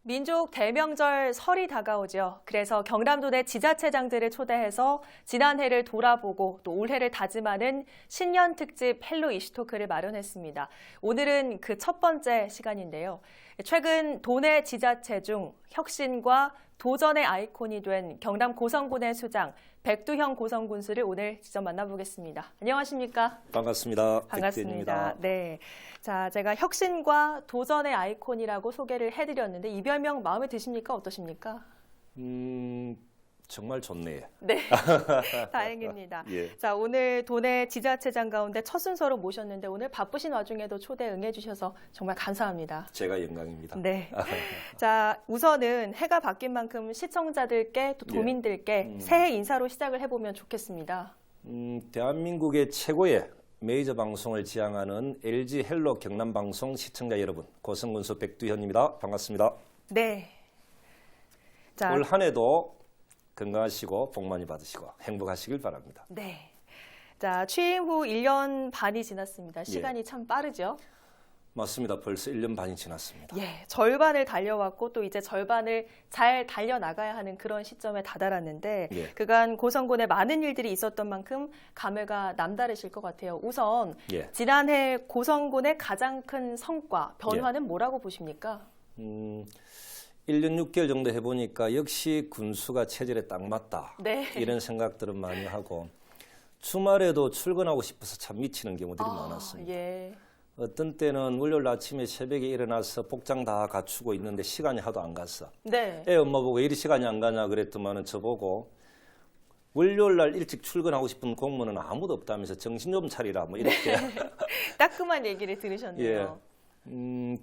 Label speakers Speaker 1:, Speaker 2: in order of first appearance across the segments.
Speaker 1: 민족 대명절 설이 다가오죠. 그래서 경남도 내 지자체장들을 초대해서 지난해를 돌아보고 또 올해를 다짐하는 신년 특집 헬로 이슈토크를 마련했습니다. 오늘은 그 첫 번째 시간인데요. 최근 도내 지자체 중 혁신과 도전의 아이콘이 된 경남 고성군의 수장 백두형 고성군수를 오늘 직접 만나보겠습니다. 안녕하십니까?
Speaker 2: 반갑습니다.
Speaker 1: 반갑습니다.
Speaker 2: 백두현입니다.
Speaker 1: 네. 자, 제가 혁신과 도전의 아이콘이라고 소개를 해드렸는데 이 별명 마음에 드십니까? 어떠십니까?
Speaker 2: 정말 좋네요.
Speaker 1: 네, 다행입니다.
Speaker 2: 예.
Speaker 1: 자, 오늘 도내 지자체장 가운데 첫 순서로 모셨는데 오늘 바쁘신 와중에도 초대 응해주셔서 정말 감사합니다.
Speaker 2: 제가 영광입니다.
Speaker 1: 네. 자, 우선은 해가 바뀐 만큼 시청자들께 또 도민들께 새해 인사로 시작을 해보면 좋겠습니다.
Speaker 2: 대한민국의 최고의 메이저 방송을 지향하는 LG 헬로 경남방송 시청자 여러분, 고성군수 백두현입니다. 반갑습니다.
Speaker 1: 네. 자,
Speaker 2: 올 한 해도 건강하시고 복 많이 받으시고 행복하시길 바랍니다.
Speaker 1: 네. 자, 취임 후 1년 반이 지났습니다. 시간이 참 빠르죠?
Speaker 2: 맞습니다. 벌써 1년 반이 지났습니다.
Speaker 1: 예, 절반을 달려왔고 또 이제 절반을 잘 달려나가야 하는 그런 시점에 다다랐는데
Speaker 2: 예.
Speaker 1: 그간 고성군에 많은 일들이 있었던 만큼 감회가 남다르실 것 같아요. 우선
Speaker 2: 예.
Speaker 1: 지난해 고성군의 가장 큰 성과, 변화는 뭐라고 보십니까?
Speaker 2: 1년 6개월 정도 해보니까 역시 군수가 체질에 딱 맞다.
Speaker 1: 네.
Speaker 2: 이런 생각들은 많이 하고 주말에도 출근하고 싶어서 참 미치는 경우들이 많았습니다.
Speaker 1: 예.
Speaker 2: 어떤 때는 월요일 아침에 새벽에 일어나서 복장 다 갖추고 있는데 시간이 하도 안 갔어.
Speaker 1: 네.
Speaker 2: 애 엄마 보고 왜 이리 시간이 안 가냐 그랬더만은 저보고 월요일 날 일찍 출근하고 싶은 공무원은 아무도 없다면서 정신 좀 차리라 뭐 이렇게.
Speaker 1: 따끔한 얘기를 들으셨네요.
Speaker 2: 예.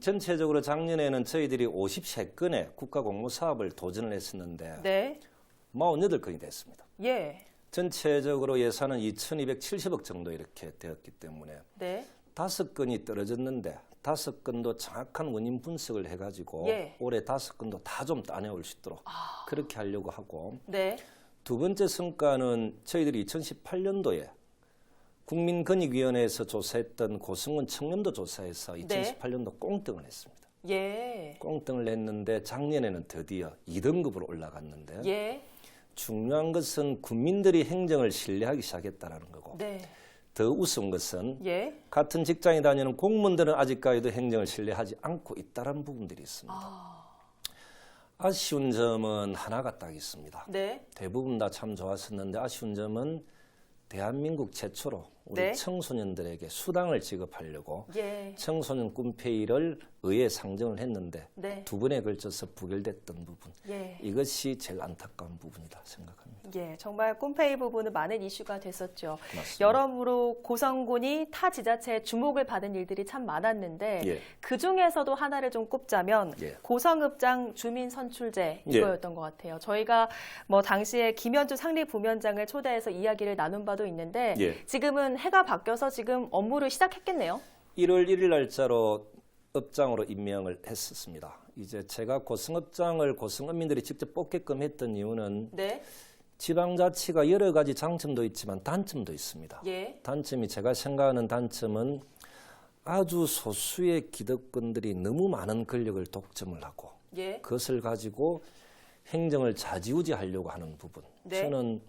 Speaker 2: 전체적으로 작년에는 저희들이 53건의 국가공모사업을 도전을 했었는데
Speaker 1: 네.
Speaker 2: 48건이 됐습니다.
Speaker 1: 예.
Speaker 2: 전체적으로 예산은 2,270억 정도 이렇게 되었기 때문에
Speaker 1: 네.
Speaker 2: 5건이 떨어졌는데 5건도 정확한 원인 분석을 해가지고
Speaker 1: 예.
Speaker 2: 올해 5건도 다 좀 따내올 수 있도록 그렇게 하려고 하고
Speaker 1: 네.
Speaker 2: 두 번째 성과는 저희들이 2018년도에 국민권익위원회에서 조사했던 고성군 청렴도 조사에서 2018년도 꽁등을 했습니다.
Speaker 1: 예.
Speaker 2: 꽁등을 했는데 작년에는 드디어 2등급으로 올라갔는데
Speaker 1: 예.
Speaker 2: 중요한 것은 국민들이 행정을 신뢰하기 시작했다는 거고
Speaker 1: 네.
Speaker 2: 더 우스운 것은
Speaker 1: 예.
Speaker 2: 같은 직장에 다니는 공무원들은 아직까지도 행정을 신뢰하지 않고 있다는 부분들이 있습니다. 아쉬운 점은 하나가 딱 있습니다.
Speaker 1: 네.
Speaker 2: 대부분 다 참 좋았었는데 아쉬운 점은 대한민국 최초로 우리
Speaker 1: 네.
Speaker 2: 청소년들에게 수당을 지급하려고
Speaker 1: 예.
Speaker 2: 청소년 꿈페이를 의회에 상정을 했는데
Speaker 1: 네.
Speaker 2: 두 번에 걸쳐서 부결됐던 부분.
Speaker 1: 예.
Speaker 2: 이것이 제일 안타까운 부분이다 생각합니다.
Speaker 1: 예, 정말 꼼페이 부분은 많은 이슈가 됐었죠.
Speaker 2: 맞습니다.
Speaker 1: 여러모로 고성군이 타 지자체의 주목을 받은 일들이 참 많았는데
Speaker 2: 예.
Speaker 1: 그 중에서도 하나를 좀 꼽자면
Speaker 2: 예.
Speaker 1: 고성읍장 주민선출제 이거였던 것 같아요. 저희가 뭐 당시에 김현주 상리부면장을 초대해서 이야기를 나눈 바도 있는데
Speaker 2: 예.
Speaker 1: 지금은 해가 바뀌어서 지금 업무를 시작했겠네요.
Speaker 2: 1월 1일 날짜로 업장으로 임명을 했었습니다. 이제 제가 고성읍장을 고성읍민들이 직접 뽑게끔 했던 이유는
Speaker 1: 네.
Speaker 2: 지방자치가 여러 가지 장점도 있지만 단점도 있습니다.
Speaker 1: 예.
Speaker 2: 단점이 제가 생각하는 단점은 아주 소수의 기득권들이 너무 많은 권력을 독점을 하고
Speaker 1: 예.
Speaker 2: 그것을 가지고 행정을 좌지우지하려고 하는 부분.
Speaker 1: 네.
Speaker 2: 저는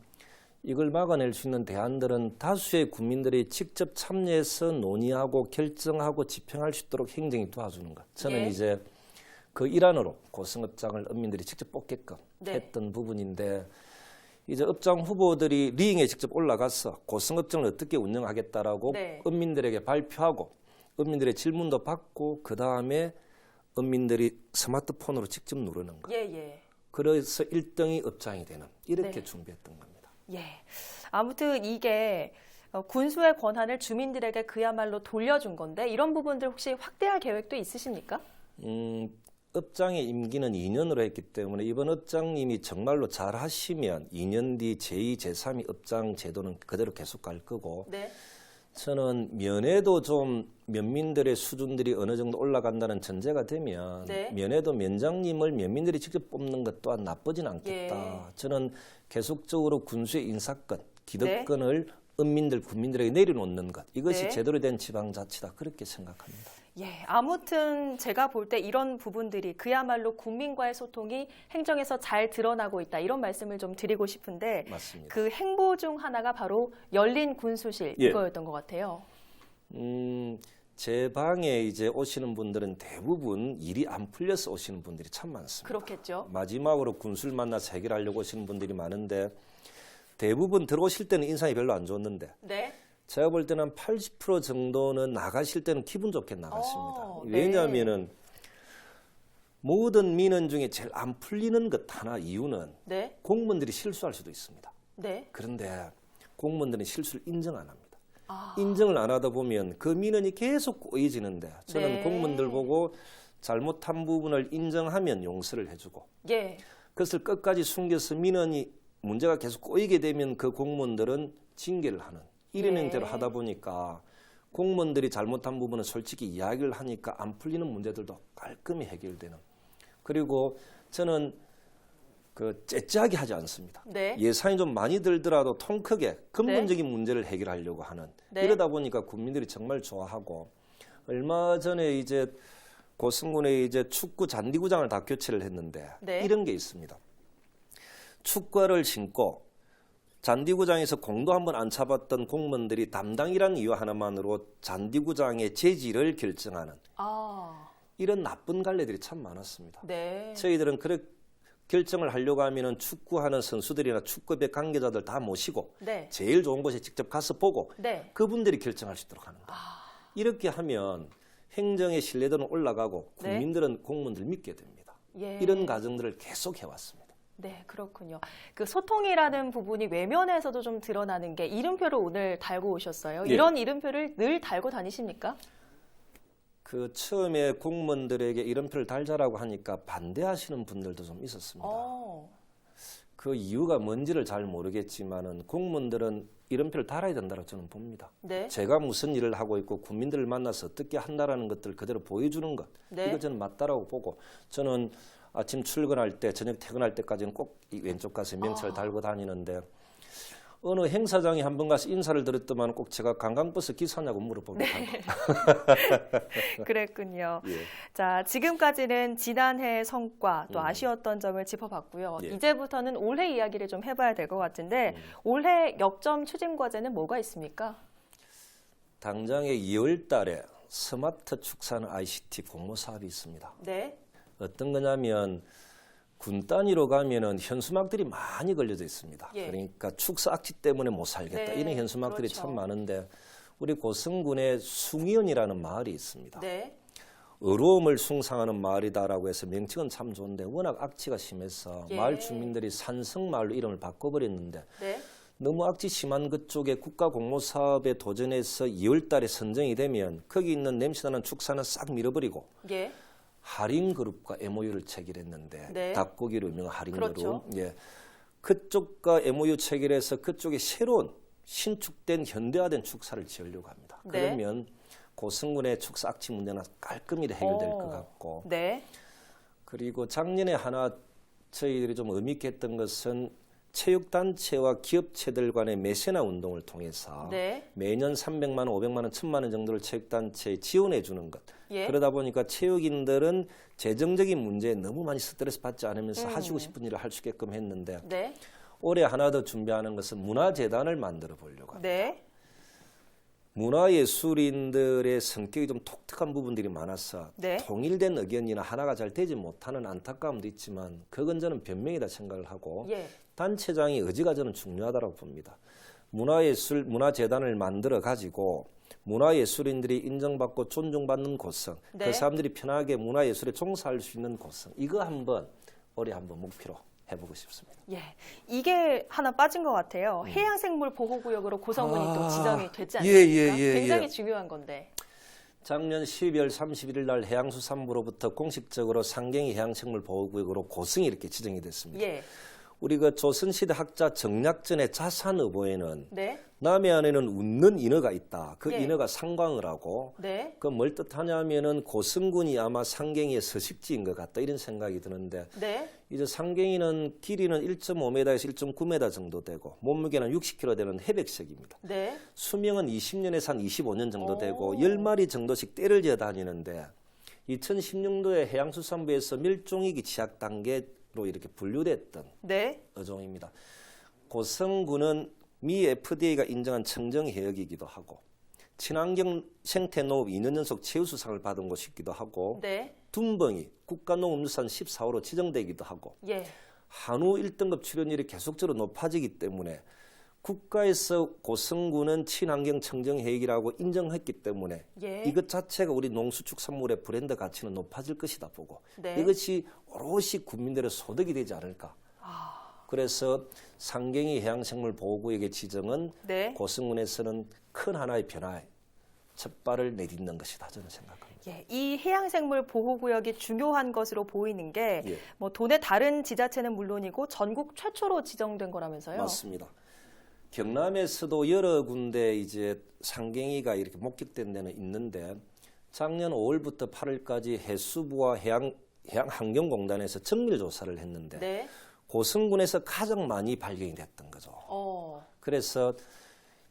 Speaker 2: 이걸 막아낼 수 있는 대안들은 다수의 국민들이 직접 참여해서 논의하고 결정하고 집행할 수 있도록 행정이 도와주는 것. 저는
Speaker 1: 예.
Speaker 2: 이제 그 일환으로 고성읍장을 은민들이 직접 뽑게끔
Speaker 1: 네.
Speaker 2: 했던 부분인데 이제 업장 후보들이 리잉에 직접 올라가서 고성읍장을 어떻게 운영하겠다라고
Speaker 1: 네.
Speaker 2: 은민들에게 발표하고 은민들의 질문도 받고 그다음에 은민들이 스마트폰으로 직접 누르는 것.
Speaker 1: 예, 예.
Speaker 2: 그래서 1등이 업장이 되는 이렇게
Speaker 1: 네.
Speaker 2: 준비했던 겁니다.
Speaker 1: 예. 아무튼 이게 군수의 권한을 주민들에게 그야말로 돌려준 건데 이런 부분들 혹시 확대할 계획도 있으십니까?
Speaker 2: 업장의 임기는 2년으로 했기 때문에 이번 업장님이 정말로 잘 하시면 2년 뒤 제2, 제3위 업장 제도는 그대로 계속 갈 거고
Speaker 1: 네.
Speaker 2: 저는 면회도 좀 면민들의 수준들이 어느 정도 올라간다는 전제가 되면
Speaker 1: 네.
Speaker 2: 면회도 면장님을 면민들이 직접 뽑는 것 또한 나쁘진 않겠다.
Speaker 1: 예.
Speaker 2: 저는 계속적으로 군수의 인사권, 기득권을 은민들, 국민들에게 내려놓는 것. 이것이
Speaker 1: 네.
Speaker 2: 제대로 된 지방자치다. 그렇게 생각합니다.
Speaker 1: 예, 아무튼 제가 볼 때 이런 부분들이 그야말로 국민과의 소통이 행정에서 잘 드러나고 있다 이런 말씀을 좀 드리고 싶은데
Speaker 2: 맞습니다.
Speaker 1: 그 행보 중 하나가 바로 열린 군수실
Speaker 2: 예.
Speaker 1: 이거였던 것 같아요.
Speaker 2: 제 방에 이제 오시는 분들은 대부분 일이 안 풀려서 오시는 분들이 참 많습니다.
Speaker 1: 그렇겠죠.
Speaker 2: 마지막으로 군수를 만나서 해결하려고 오시는 분들이 많은데 대부분 들어오실 때는 인상이 별로 안 좋았는데
Speaker 1: 네.
Speaker 2: 제가 볼 때는 80% 정도는 나가실 때는 기분 좋게 나갔습니다.
Speaker 1: 네.
Speaker 2: 왜냐하면은 모든 민원 중에 제일 안 풀리는 것 하나 이유는
Speaker 1: 네.
Speaker 2: 공무원들이 실수할 수도 있습니다.
Speaker 1: 네.
Speaker 2: 그런데 공무원들은 실수를 인정 안 합니다.
Speaker 1: 아.
Speaker 2: 인정을 안 하다 보면 그 민원이 계속 꼬이지는데 저는
Speaker 1: 네.
Speaker 2: 공무원들 보고 잘못한 부분을 인정하면 용서를 해주고
Speaker 1: 예.
Speaker 2: 그것을 끝까지 숨겨서 민원이 문제가 계속 꼬이게 되면 그 공무원들은 징계를 하는 이런
Speaker 1: 네.
Speaker 2: 형태로 하다 보니까 공무원들이 잘못한 부분은 솔직히 이야기를 하니까 안 풀리는 문제들도 깔끔히 해결되는. 그리고 저는 그 째째하게 하지 않습니다.
Speaker 1: 네.
Speaker 2: 예산이 좀 많이 들더라도 통 크게 근본적인 문제를 해결하려고 하는.
Speaker 1: 네.
Speaker 2: 이러다 보니까 국민들이 정말 좋아하고 얼마 전에 이제 고성군에 이제 축구 잔디구장을 다 교체를 했는데
Speaker 1: 네.
Speaker 2: 이런 게 있습니다. 축구화를 신고 잔디구장에서 공도 한번 안 차봤던 공무원들이 담당이라는 이유 하나만으로 잔디구장의 재질을 결정하는
Speaker 1: 아.
Speaker 2: 이런 나쁜 갈래들이 참 많았습니다.
Speaker 1: 네.
Speaker 2: 저희들은 그렇게 결정을 하려고 하면은 축구하는 선수들이나 축구배 관계자들 다 모시고
Speaker 1: 네.
Speaker 2: 제일 좋은 곳에 직접 가서 보고
Speaker 1: 네.
Speaker 2: 그분들이 결정할 수 있도록 하는 거예요. 이렇게 하면 행정의 신뢰도는 올라가고
Speaker 1: 네.
Speaker 2: 국민들은 공무원들 믿게 됩니다.
Speaker 1: 예.
Speaker 2: 이런 과정들을 계속 해왔습니다.
Speaker 1: 네, 그렇군요. 그 소통이라는 부분이 외면에서도 좀 드러나는 게 이름표를 오늘 달고 오셨어요.
Speaker 2: 예.
Speaker 1: 이런 이름표를 늘 달고 다니십니까?
Speaker 2: 그 처음에 공무원들에게 이름표를 달자라고 하니까 반대하시는 분들도 좀 있었습니다. 그 이유가 뭔지를 잘 모르겠지만은 공무원들은 이름표를 달아야 된다고 저는 봅니다.
Speaker 1: 네.
Speaker 2: 제가 무슨 일을 하고 있고 국민들을 만나서 어떻게 한다라는 것들을 그대로 보여주는 것.
Speaker 1: 네.
Speaker 2: 이거 저는 맞다라고 보고 저는 아침 출근할 때 저녁 퇴근할 때까지는 꼭 이 왼쪽 가슴에 명찰을 달고 다니는데 어느 행사장에 한 번 가서 인사를 드렸더만 꼭 제가 관광버스 기사냐고 물어보기도 하고.
Speaker 1: 그랬군요.
Speaker 2: 예.
Speaker 1: 자, 지금까지는 지난해 성과 또 아쉬웠던 점을 짚어봤고요.
Speaker 2: 예.
Speaker 1: 이제부터는 올해 이야기를 좀 해봐야 될 것 같은데 올해 역점 추진 과제는 뭐가 있습니까?
Speaker 2: 당장에 2월 달에 스마트 축산 ICT 공모 사업이 있습니다.
Speaker 1: 네.
Speaker 2: 어떤 거냐면 군 단위로 가면은 현수막들이 많이 걸려져 있습니다.
Speaker 1: 예.
Speaker 2: 그러니까 축사 악취 때문에 못 살겠다.
Speaker 1: 네,
Speaker 2: 이런 현수막들이
Speaker 1: 그렇죠.
Speaker 2: 참 많은데 우리 고성군에 숭이원이라는 마을이 있습니다.
Speaker 1: 네.
Speaker 2: 어려움을 숭상하는 마을이다라고 해서 명칭은 참 좋은데 워낙 악취가 심해서
Speaker 1: 예.
Speaker 2: 마을 주민들이 산성마을로 이름을 바꿔버렸는데
Speaker 1: 네. 너무
Speaker 2: 악취 심한 그쪽에 국가 공모 사업에 도전해서 2월 달에 선정이 되면 거기 있는 냄새나는 축사는 싹 밀어버리고
Speaker 1: 예.
Speaker 2: 하림그룹과 MOU를 체결했는데
Speaker 1: 네.
Speaker 2: 닭고기로 유명한 하림그룹.
Speaker 1: 그렇죠.
Speaker 2: 예. 그쪽과 MOU 체결해서 그쪽에 새로운 신축된 현대화된 축사를 지으려고 합니다.
Speaker 1: 네.
Speaker 2: 그러면 고성군의 축사 악취 문제는 깔끔히 해결될 것 같고
Speaker 1: 네.
Speaker 2: 그리고 작년에 하나 저희들이 좀 의미 있게 했던 것은 체육단체와 기업체들 간의 매세나 운동을 통해서
Speaker 1: 네.
Speaker 2: 매년 300만 원, 500만 원, 1000만 원 정도를 체육단체에 지원해 주는 것.
Speaker 1: 예.
Speaker 2: 그러다 보니까 체육인들은 재정적인 문제에 너무 많이 스트레스 받지 않으면서 하시고 싶은 일을 할 수 있게끔 했는데
Speaker 1: 네.
Speaker 2: 올해 하나 더 준비하는 것은 문화재단을 만들어 보려고 합니다.
Speaker 1: 네.
Speaker 2: 문화예술인들의 성격이 좀 독특한 부분들이 많아서
Speaker 1: 네.
Speaker 2: 통일된 의견이나 하나가 잘 되지 못하는 안타까움도 있지만 그건 저는 변명이다 생각을 하고
Speaker 1: 예.
Speaker 2: 단체장의 의지가 저는 중요하다고 봅니다. 문화재단을 만들어 가지고 문화예술인들이 인정받고 존중받는 곳성,
Speaker 1: 네.
Speaker 2: 그 사람들이 편하게 문화예술에 종사할 수 있는 곳성, 이거 한번 올해 한번 목표로 해보고 싶습니다.
Speaker 1: 예, 이게 하나 빠진 것 같아요. 해양생물보호구역으로 고성군이 또 지정이 됐지 않습니까? 굉장히 중요한 건데.
Speaker 2: 작년 12월 31일 날 해양수산부로부터 공식적으로 상갱이 해양생물보호구역으로 고성이 이렇게 지정이 됐습니다.
Speaker 1: 예.
Speaker 2: 우리 그 조선시대 학자 정약전의 자산어보에는
Speaker 1: 네.
Speaker 2: 남해 안에는 웃는 인어가 있다. 그
Speaker 1: 예.
Speaker 2: 인어가 상광을 하고
Speaker 1: 네.
Speaker 2: 그 뭘 뜻하냐면은 고승군이 아마 상갱이의 서식지인 것 같다 이런 생각이 드는데
Speaker 1: 네.
Speaker 2: 이제 상갱이는 길이는 1.5m에서 1.9m 정도 되고 몸무게는 60kg 되는 해백색입니다.
Speaker 1: 네.
Speaker 2: 수명은 20년에서 한 25년 정도
Speaker 1: 오.
Speaker 2: 되고 10마리 정도씩 떼를 지어 다니는데 2016년도에 해양수산부에서 멸종위기 취약 단계로 이렇게 분류됐던
Speaker 1: 네.
Speaker 2: 어종입니다. 고성군은 미 FDA가 인정한 청정해역이기도 하고 친환경 생태농업 2년 연속 최우수상을 받은 곳이기도 하고
Speaker 1: 네.
Speaker 2: 둔벙이 국가농업유산 14호로 지정되기도 하고
Speaker 1: 예.
Speaker 2: 한우 1등급 출연율이 계속적으로 높아지기 때문에 국가에서 고성군은 친환경 청정해역이라고 인정했기 때문에
Speaker 1: 예.
Speaker 2: 이것 자체가 우리 농수축산물의 브랜드 가치는 높아질 것이다 보고
Speaker 1: 네.
Speaker 2: 이것이 오롯이 국민들의 소득이 되지 않을까. 그래서 상갱이 해양생물보호구역의 지정은
Speaker 1: 네.
Speaker 2: 고성군에서는 큰 하나의 변화에 첫 발을 내딛는 것이다 저는 생각합니다.
Speaker 1: 예, 이 해양생물 보호구역이 중요한 것으로 보이는 게
Speaker 2: 예.
Speaker 1: 뭐 도내 다른 지자체는 물론이고 전국 최초로 지정된 거라면서요.
Speaker 2: 맞습니다. 경남에서도 여러 군데 이제 상갱이가 이렇게 목격된 데는 있는데 작년 5월부터 8월까지 해수부와 해양환경공단에서 정밀 조사를 했는데
Speaker 1: 네.
Speaker 2: 고성군에서 가장 많이 발견이 됐던 거죠. 그래서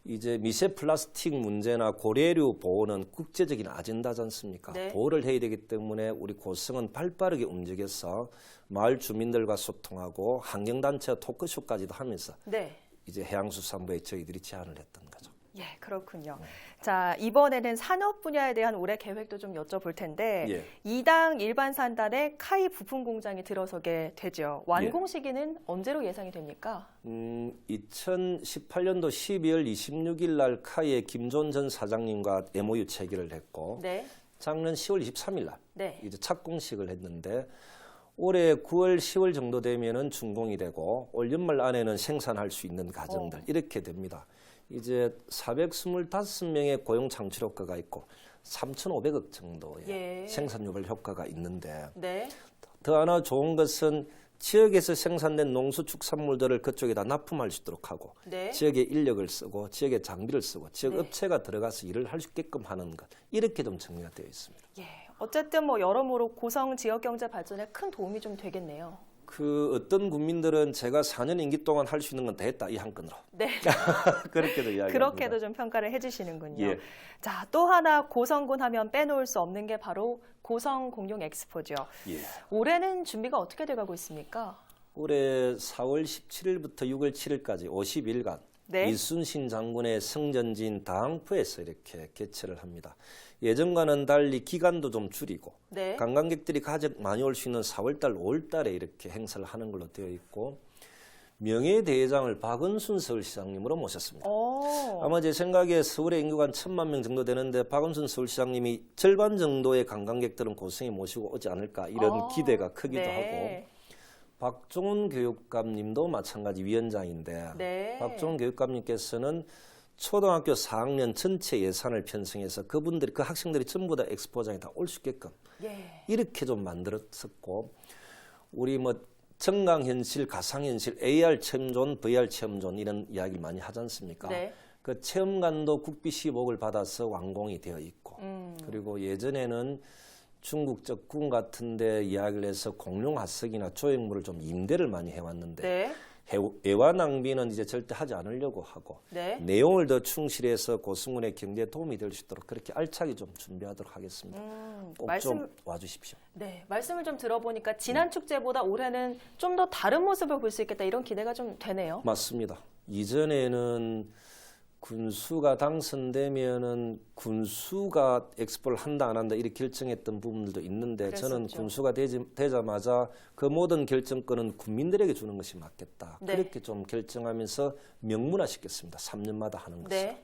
Speaker 2: 이제 미세 플라스틱 문제나 고래류 보호는 국제적인 아젠다지 않습니까?
Speaker 1: 네.
Speaker 2: 보호를 해야 되기 때문에 우리 고성은 발빠르게 움직여서 마을 주민들과 소통하고 환경단체와 토크쇼까지도 하면서
Speaker 1: 네.
Speaker 2: 이제 해양수산부에 저희들이 제안을 했던 거죠.
Speaker 1: 예, 그렇군요. 자, 이번에는 산업 분야에 대한 올해 계획도 좀 여쭤볼 텐데
Speaker 2: 예.
Speaker 1: 2당 일반 산단에 카이 부품 공장이 들어서게 되죠. 완공 시기는 언제로 예상이 됩니까?
Speaker 2: 2018년도 12월 26일 날 카이의 김존 전 사장님과 MOU 체결을 했고
Speaker 1: 네.
Speaker 2: 작년 10월 23일 날
Speaker 1: 네.
Speaker 2: 이제 착공식을 했는데 올해 9월, 10월 정도 되면은 준공이 되고 올 연말 안에는 생산할 수 있는 과정들 이렇게 됩니다. 이제 425명의 고용 창출 효과가 있고 3,500억 정도의
Speaker 1: 예.
Speaker 2: 생산 유발 효과가 있는데
Speaker 1: 네.
Speaker 2: 더 하나 좋은 것은 지역에서 생산된 농수축산물들을 그쪽에다 납품할 수 있도록 하고
Speaker 1: 네.
Speaker 2: 지역의 인력을 쓰고 지역의 장비를 쓰고 지역
Speaker 1: 네.
Speaker 2: 업체가 들어가서 일을 할 수 있게끔 하는 것 이렇게 좀 정리가 되어 있습니다.
Speaker 1: 예. 어쨌든 뭐 여러모로 고성 지역 경제 발전에 큰 도움이 좀 되겠네요.
Speaker 2: 그 어떤 국민들은 제가 4년 임기 동안 할 수 있는 건 다 했다 이 한 건으로
Speaker 1: 네.
Speaker 2: 그렇게도 이야기합니다.
Speaker 1: 그렇게도 좀 평가를 해주시는군요.
Speaker 2: 예.
Speaker 1: 자, 또 하나 고성군 하면 빼놓을 수 없는 게 바로 고성 공룡 엑스포죠.
Speaker 2: 예.
Speaker 1: 올해는 준비가 어떻게 돼가고 있습니까?
Speaker 2: 올해 4월 17일부터 6월 7일까지 50일간
Speaker 1: 네.
Speaker 2: 이순신 장군의 성전지인 다항포에서 이렇게 개최를 합니다. 예전과는 달리 기간도 좀 줄이고
Speaker 1: 네.
Speaker 2: 관광객들이 가장 많이 올 수 있는 4월달, 5월달에 이렇게 행사를 하는 걸로 되어 있고 명예대회장을 박은순 서울시장님으로 모셨습니다. 아마 제 생각에 서울의 인구가 한 1,000만 명 정도 되는데 박은순 서울시장님이 절반 정도의 관광객들은 고성에 모시고 오지 않을까 이런 기대가 크기도
Speaker 1: 네.
Speaker 2: 하고 박종훈 교육감님도 마찬가지 위원장인데
Speaker 1: 네.
Speaker 2: 박종훈 교육감님께서는 초등학교 4학년 전체 예산을 편성해서 그분들이 그 학생들이 전부 다 엑스포장에 다 올 수 있게끔
Speaker 1: 예.
Speaker 2: 이렇게 좀 만들었었고 우리 뭐 정강현실, 가상현실, AR 체험존, VR 체험존 이런 이야기를 많이 하지 않습니까?
Speaker 1: 네.
Speaker 2: 그 체험관도 국비 시복을 받아서 완공이 되어 있고 그리고 예전에는 중국 적군 같은데 이야기를 해서 공룡 화석이나 조형물을 좀 임대를 많이 해왔는데
Speaker 1: 네.
Speaker 2: 애화 낭비는 이제 절대 하지 않으려고 하고
Speaker 1: 네.
Speaker 2: 내용을 더 충실해서 고승군의 경제에 도움이 될 수 있도록 그렇게 알차게 좀 준비하도록 하겠습니다. 꼭 좀 와주십시오.
Speaker 1: 네, 말씀을 좀 들어보니까 지난 축제보다 올해는 좀 더 다른 모습을 볼 수 있겠다 이런 기대가 좀 되네요.
Speaker 2: 맞습니다. 이전에는 군수가 당선되면은 군수가 엑스포를 한다 안 한다 이렇게 결정했던 부분들도 있는데 저는
Speaker 1: 그랬었죠.
Speaker 2: 군수가 되자마자 그 모든 결정권은 국민들에게 주는 것이 맞겠다.
Speaker 1: 네.
Speaker 2: 그렇게 좀 결정하면서 명문화시켰습니다. 3년마다 하는 것을.
Speaker 1: 네.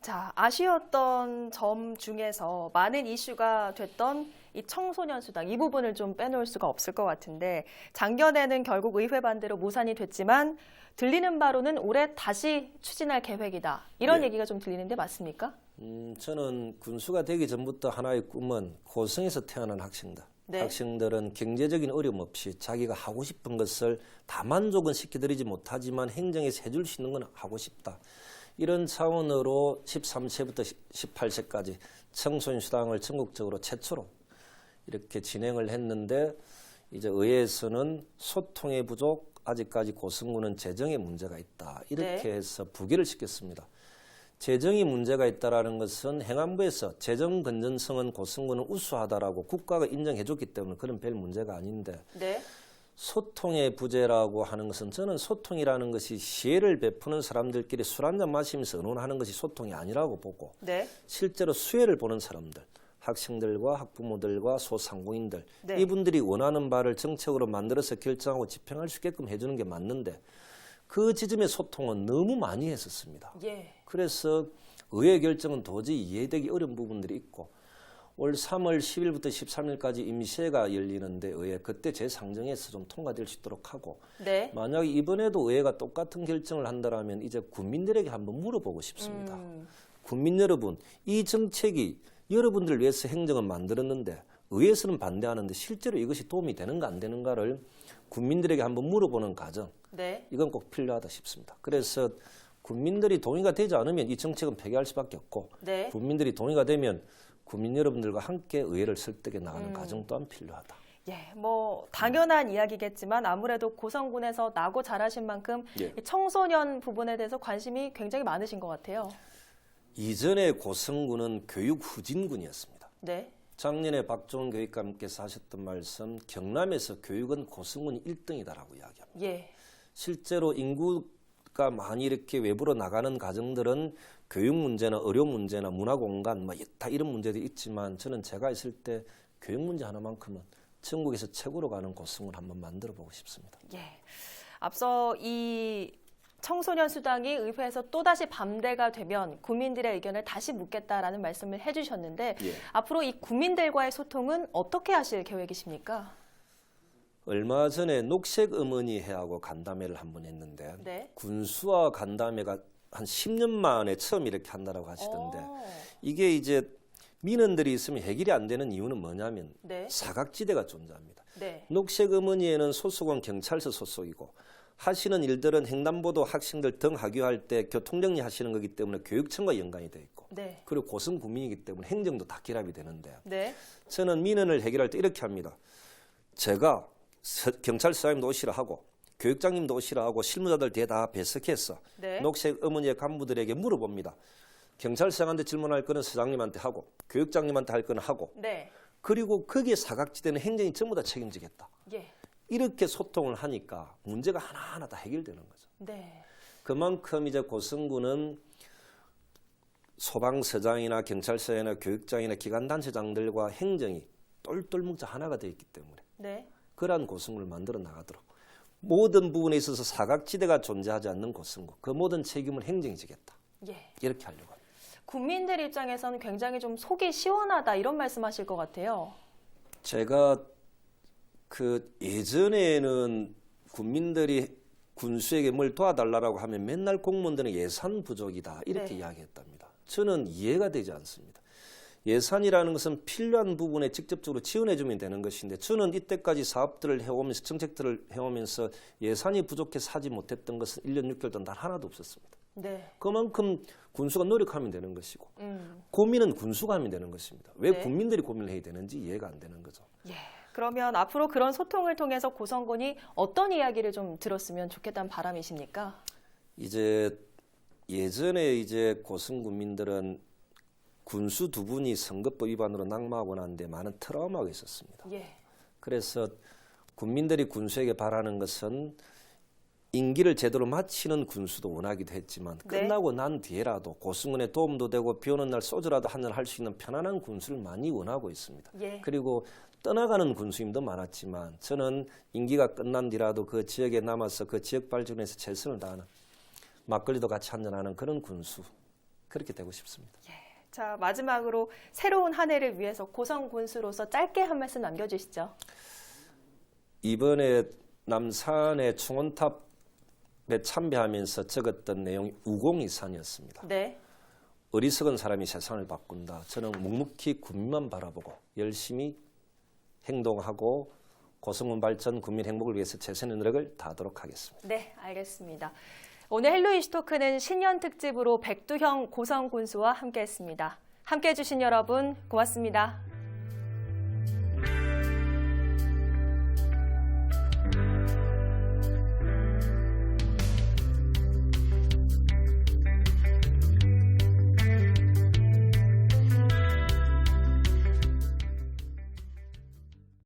Speaker 1: 자, 아쉬웠던 점 중에서 많은 이슈가 됐던 이 청소년 수당 이 부분을 좀 빼놓을 수가 없을 것 같은데 작년에는 결국 의회 반대로 무산이 됐지만 들리는 바로는 올해 다시 추진할 계획이다. 이런
Speaker 2: 네.
Speaker 1: 얘기가 좀 들리는데 맞습니까?
Speaker 2: 저는 군수가 되기 전부터 하나의 꿈은 고성에서 태어난 학생들,
Speaker 1: 네.
Speaker 2: 학생들은 경제적인 어려움 없이 자기가 하고 싶은 것을 다 만족은 시켜드리지 못하지만 행정에서 해줄 수 있는 건 하고 싶다. 이런 차원으로 13세부터 18세까지 청소년 수당을 전국적으로 최초로 이렇게 진행을 했는데 이제 의회에서는 소통의 부족, 아직까지 고성군은 재정에 문제가 있다. 이렇게
Speaker 1: 네.
Speaker 2: 해서 부결을 시켰습니다. 재정이 문제가 있다라는 것은 행안부에서 재정 건전성은 고성군은 우수하다라고 국가가 인정해 줬기 때문에 그런 별 문제가 아닌데
Speaker 1: 네.
Speaker 2: 소통의 부재라고 하는 것은 저는 소통이라는 것이 시혜를 베푸는 사람들끼리 술 한잔 마시면서 의논하는 것이 소통이 아니라고 보고
Speaker 1: 네.
Speaker 2: 실제로 수혜를 보는 사람들, 학생들과 학부모들과 소상공인들
Speaker 1: 네.
Speaker 2: 이분들이 원하는 바를 정책으로 만들어서 결정하고 집행할 수 있게끔 해주는 게 맞는데 그 지점의 소통은 너무 많이 했었습니다.
Speaker 1: 예.
Speaker 2: 그래서 의회 결정은 도저히 이해되기 어려운 부분들이 있고 올 3월 10일부터 13일까지 임시회가 열리는데 의회 그때 재상정해서 좀 통과될 수 있도록 하고
Speaker 1: 네.
Speaker 2: 만약에 이번에도 의회가 똑같은 결정을 한다면 이제 국민들에게 한번 물어보고 싶습니다. 국민 여러분, 이 정책이 여러분들을 위해서 행정을 만들었는데 의회에서는 반대하는데 실제로 이것이 도움이 되는가 안 되는가를 국민들에게 한번 물어보는 과정
Speaker 1: 네.
Speaker 2: 이건 꼭 필요하다 싶습니다. 그래서 국민들이 동의가 되지 않으면 이 정책은 폐기할 수밖에 없고
Speaker 1: 네.
Speaker 2: 국민들이 동의가 되면 국민 여러분들과 함께 의회를 설득해 나가는 과정 또한 필요하다.
Speaker 1: 예, 뭐 당연한 이야기겠지만 아무래도 고성군에서 나고 자라신 만큼
Speaker 2: 예.
Speaker 1: 이 청소년 부분에 대해서 관심이 굉장히 많으신 것 같아요.
Speaker 2: 이전에 고성군은 교육 후진군이었습니다.
Speaker 1: 네.
Speaker 2: 작년에 박종훈 교육감께서 하셨던 말씀, 경남에서 교육은 고성군이 1등이다라고 이야기합니다.
Speaker 1: 예.
Speaker 2: 실제로 인구가 많이 이렇게 외부로 나가는 가정들은 교육 문제나 의료 문제나 문화 공간 뭐 다 이런 문제도 있지만 저는 제가 있을 때 교육 문제 하나만큼은 전국에서 최고로 가는 고성을 한번 만들어 보고 싶습니다.
Speaker 1: 예. 앞서 이 청소년 수당이 의회에서 또다시 반대가 되면 국민들의 의견을 다시 묻겠다라는 말씀을 해주셨는데
Speaker 2: 예.
Speaker 1: 앞으로 이 국민들과의 소통은 어떻게 하실 계획이십니까?
Speaker 2: 얼마 전에 녹색 어머니 회하고 간담회를 한번 했는데
Speaker 1: 네.
Speaker 2: 군수와 간담회가 한 10년 만에 처음 이렇게 한다라고 하시던데 이게 이제 민원들이 있으면 해결이 안 되는 이유는 뭐냐면
Speaker 1: 네.
Speaker 2: 사각지대가 존재합니다.
Speaker 1: 네.
Speaker 2: 녹색 어머니에는 소속은 경찰서 소속이고 하시는 일들은 횡단보도 학생들 등 하교할 때 교통정리 하시는 거기 때문에 교육청과 연관이 돼 있고
Speaker 1: 네.
Speaker 2: 그리고 고성구민이기 때문에 행정도 다 결합이 되는데
Speaker 1: 네.
Speaker 2: 저는 민원을 해결할 때 이렇게 합니다. 제가 경찰서장님도 오시라 하고 교육장님도 오시라 하고 실무자들 뒤에 다 배석해서
Speaker 1: 네.
Speaker 2: 녹색 어머니의 간부들에게 물어봅니다. 경찰서장한테 질문할 거는 서장님한테 하고 교육장님한테 할 거는 하고
Speaker 1: 네.
Speaker 2: 그리고 거기에 사각지대는 행정이 전부 다 책임지겠다.
Speaker 1: 예.
Speaker 2: 이렇게 소통을 하니까 문제가 하나하나 다 해결되는 거죠.
Speaker 1: 네.
Speaker 2: 그만큼 이제 고성군은 소방서장이나 경찰서장이나 교육장이나 기관단체장들과 행정이 똘똘 뭉쳐 하나가 되어 있기 때문에
Speaker 1: 네.
Speaker 2: 그러한 고성군을 만들어 나가도록 모든 부분에 있어서 사각지대가 존재하지 않는 고성군 그 모든 책임을 행정이 지겠다.
Speaker 1: 예.
Speaker 2: 이렇게 하려고 합니다.
Speaker 1: 국민들 입장에서는 굉장히 좀 속이 시원하다 이런 말씀하실 것 같아요.
Speaker 2: 제가 그 예전에는 국민들이 군수에게 뭘 도와달라고 하면 맨날 공무원들은 예산 부족이다 이렇게
Speaker 1: 네.
Speaker 2: 이야기했답니다. 저는 이해가 되지 않습니다. 예산이라는 것은 필요한 부분에 직접적으로 지원해주면 되는 것인데 저는 이때까지 사업들을 해오면서 정책들을 해오면서 예산이 부족해서 하지 못했던 것은 1년 6개월 동안 단 하나도 없었습니다.
Speaker 1: 네.
Speaker 2: 그만큼 군수가 노력하면 되는 것이고 고민은 군수가 하면 되는 것입니다. 왜
Speaker 1: 네.
Speaker 2: 국민들이 고민을 해야 되는지 이해가 안 되는 거죠.
Speaker 1: 예. 그러면 앞으로 그런 소통을 통해서 고성군이 어떤 이야기를 좀 들었으면 좋겠다는 바람이십니까?
Speaker 2: 이제 예전에 이제 고성 군민들은 군수 두 분이 선거법 위반으로 낙마하고 난 뒤에 많은 트라우마가 있었습니다.
Speaker 1: 예.
Speaker 2: 그래서 군민들이 군수에게 바라는 것은 임기를 제대로 마치는 군수도 원하기도 했지만
Speaker 1: 네.
Speaker 2: 끝나고 난 뒤에라도 고승군에 도움도 되고 비 오는 날 소주라도 한잔 할 수 있는 편안한 군수를 많이 원하고 있습니다.
Speaker 1: 예.
Speaker 2: 그리고 떠나가는 군수님도 많았지만 저는 임기가 끝난 뒤라도 그 지역에 남아서 그 지역 발전에서 최선을 다하는 막걸리도 같이 한잔하는 그런 군수 그렇게 되고 싶습니다.
Speaker 1: 자, 마지막으로 새로운 한 해를 위해서 고성 군수로서 짧게 한 말씀 남겨주시죠.
Speaker 2: 이번에 남산의 충원탑에 참배하면서 적었던 내용이 우공이산이었습니다.
Speaker 1: 네.
Speaker 2: 어리석은 사람이 세상을 바꾼다. 저는 묵묵히 군만 바라보고 열심히 행동하고 고성군 발전, 국민 행복을 위해서 최선의 노력을 다하도록 하겠습니다.
Speaker 1: 네, 알겠습니다. 오늘 헬로 이슈토크는 신년 특집으로 백두형 고성군수와 함께했습니다. 함께해 주신 여러분 고맙습니다.